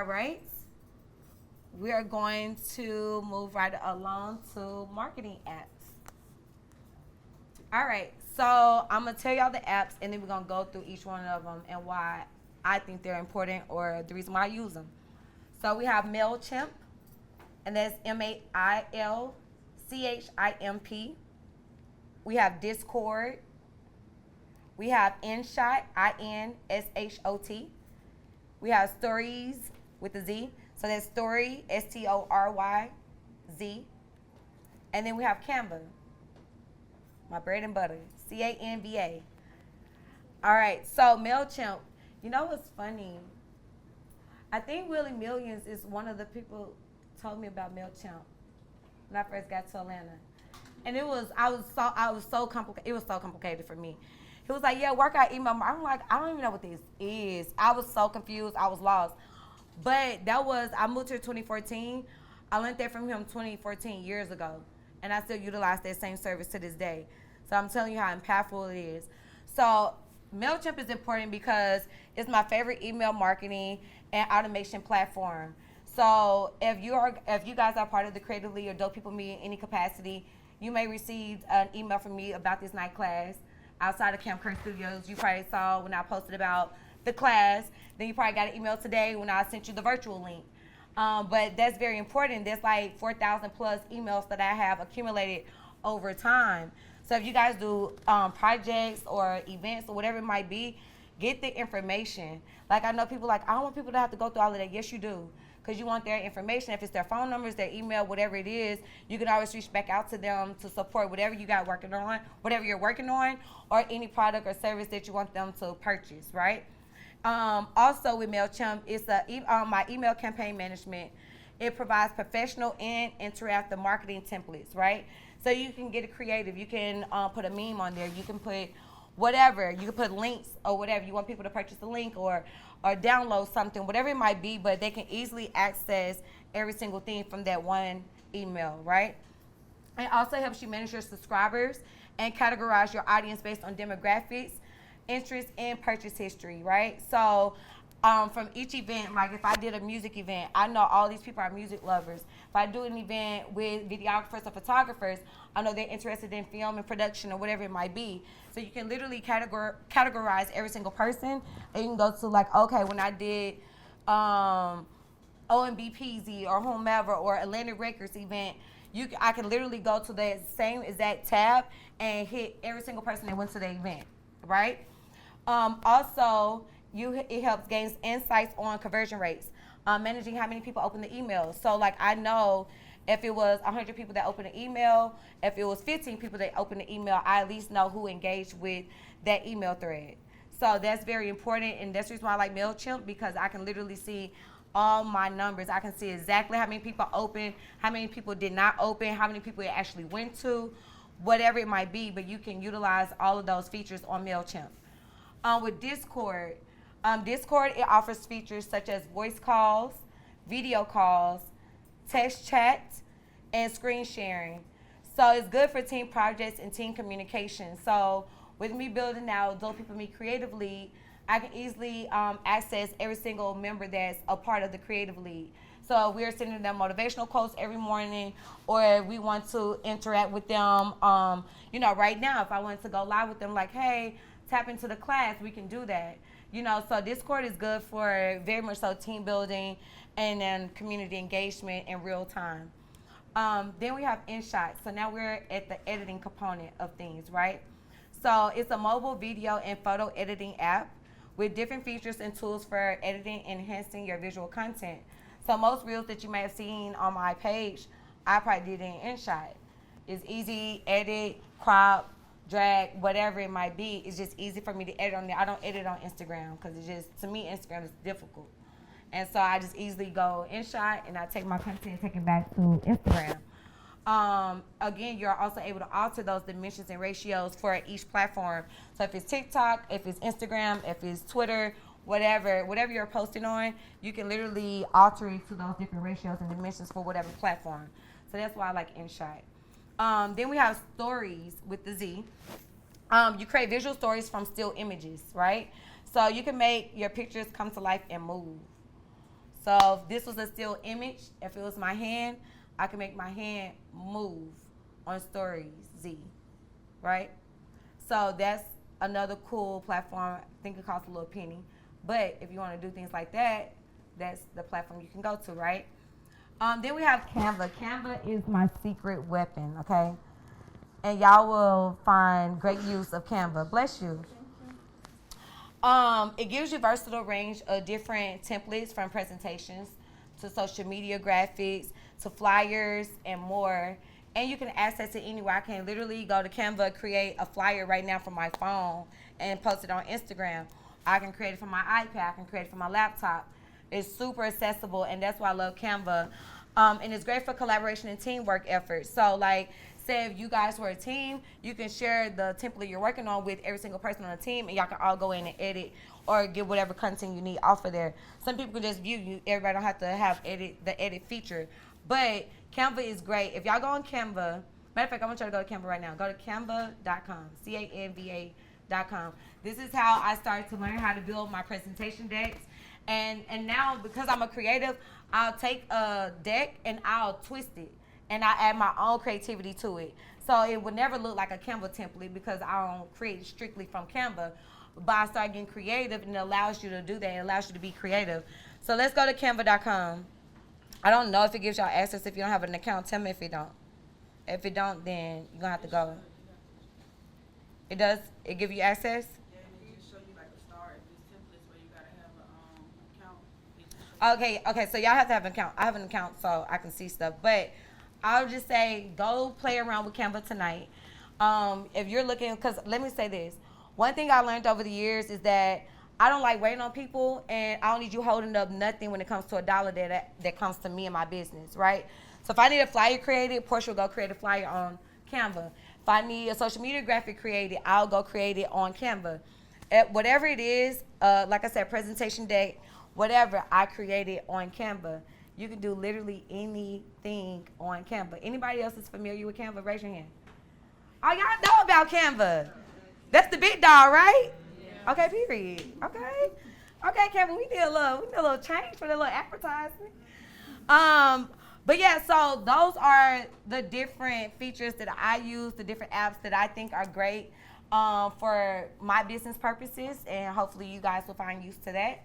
All right. We are going to move right along to marketing apps. All right. So I'm going to tell y'all the apps, and then we're going to go through each one of them and why I think they're important or the reason why I use them. So we have MailChimp, and that's MailChimp. We have Discord. We have InShot, InShot. We have Stories with a Z. So that's Story, STORYZ. And then we have Canva, my bread and butter, CANVA. All right, so MailChimp. You know what's funny? I think Willie Millions is one of the people told me about MailChimp when I first got to Atlanta. And I was so complicated. It was so complicated for me. He was like, yeah, work out email. I'm like, I don't even know what this is. I was so confused. I was lost. But I moved here 2014. I learned that from him 2014 years ago. And I still utilize that same service to this day. So I'm telling you how impactful it is. So MailChimp is important because it's my favorite email marketing and automation platform. So if you guys are part of the Creative League or Dope People Meet in any capacity, you may receive an email from me about this night class outside of Camp Curry Studios. You probably saw when I posted about the class. Then you probably got an email today when I sent you the virtual link. But that's very important. There's like 4,000 plus emails that I have accumulated over time. So if you guys do projects or events or whatever it might be, get the information. Like I know people like, I don't want people to have to go through all of that. Yes, you do. Because you want their information. If it's their phone numbers, their email, whatever it is, you can always reach back out to them to support whatever you got working on, whatever you're working on, or any product or service that you want them to purchase, right? Also with MailChimp, it's my email campaign management. It provides professional and interactive marketing templates, right? So you can get it creative. You can put a meme on there. You can put whatever. You can put links or whatever. You want people to purchase a link or download something, whatever it might be, but they can easily access every single thing from that one email, right? It also helps you manage your subscribers and categorize your audience based on demographics, interest, and purchase history, right? So from each event, like if I did a music event, I know all these people are music lovers. If I do an event with videographers or photographers, I know they're interested in film and production or whatever it might be. So you can literally categorize every single person. And you can go to like, okay, when I did OMBPZ or whomever or Atlantic Records event, I can literally go to that same exact tab and hit every single person that went to the event, right? Also, it helps gain insights on conversion rates, managing how many people open the email. So like I know if it was 100 people that opened the email, if it was 15 people that opened the email, I at least know who engaged with that email thread. So that's very important, and that's the reason why I like MailChimp, because I can literally see all my numbers. I can see exactly how many people opened, how many people did not open, how many people it actually went to, whatever it might be, but you can utilize all of those features on MailChimp. With Discord, it offers features such as voice calls, video calls, text chat, and screen sharing. So it's good for team projects and team communication. So with me building out Dope People Meet Creative League, I can easily access every single member that's a part of the Creative League. So we're sending them motivational quotes every morning, or we want to interact with them. Right now, if I wanted to go live with them, like, hey, tap into the class, we can do that. So Discord is good for very much so team building and then community engagement in real time. Then we have InShot. So now we're at the editing component of things, right? So it's a mobile video and photo editing app with different features and tools for editing and enhancing your visual content. So most reels that you may have seen on my page, I probably did in InShot. It's easy, edit, crop, drag, whatever it might be. It's just easy for me to edit on there. I don't edit on Instagram because to me, Instagram is difficult. And so I just easily go InShot and I take my content and take it back to Instagram. Again, you're also able to alter those dimensions and ratios for each platform. So if it's TikTok, if it's Instagram, if it's Twitter, whatever you're posting on, you can literally alter it to those different ratios and dimensions for whatever platform. So that's why I like InShot. Then we have stories with the Z. You create visual stories from still images, right? So you can make your pictures come to life and move. So if this was a still image, if it was my hand, I can make my hand move on stories, Z, right? So that's another cool platform. I think it costs a little penny. But if you want to do things like that, that's the platform you can go to, right? Then we have Canva. Canva is my secret weapon, okay? And y'all will find great use of Canva. Bless you. It gives you versatile range of different templates from presentations to social media graphics to flyers and more. And you can access it anywhere. I can literally go to Canva, create a flyer right now from my phone and post it on Instagram. I can create it from my iPad. I can create it from my laptop. It's super accessible, and that's why I love Canva. And it's great for collaboration and teamwork efforts. So, like, say if you guys were a team, you can share the template you're working on with every single person on the team, and y'all can all go in and edit or get whatever content you need off of there. Some people can just view you. Everybody don't have to have the edit feature. But Canva is great. If y'all go on Canva, matter of fact, I want y'all to go to Canva right now. Go to canva.com, canva.com. This is how I started to learn how to build my presentation decks. And now, because I'm a creative, I'll take a deck and I'll twist it. And I add my own creativity to it. So it would never look like a Canva template because I don't create it strictly from Canva. But I start getting creative, and it allows you to do that. It allows you to be creative. So let's go to canva.com. I don't know if it gives y'all access if you don't have an account. Tell me if it don't. If it don't, then you're going to have to go. It does? It give you access? Yeah, and it just show you like a star. If it's templates where you got to have an account. Okay, so y'all have to have an account. I have an account so I can see stuff. But I'll just say go play around with Canva tonight. If you're looking, because let me say this. One thing I learned over the years is that I don't like waiting on people, and I don't need you holding up nothing when it comes to a dollar that comes to me and my business, right? So if I need a flyer created, Porchia will go create a flyer on Canva. If I need a social media graphic created, I'll go create it on Canva. Whatever it is, like I said, presentation deck, whatever, I create it on Canva. You can do literally anything on Canva. Anybody else is familiar with Canva? Raise your hand. Oh, y'all know about Canva. That's the big dog, right? Yeah. Okay, period. Okay. Okay, Canva, we need a little change for the little advertisement. But yeah, so those are the different features that I use, the different apps that I think are great for my business purposes, and hopefully you guys will find use to that.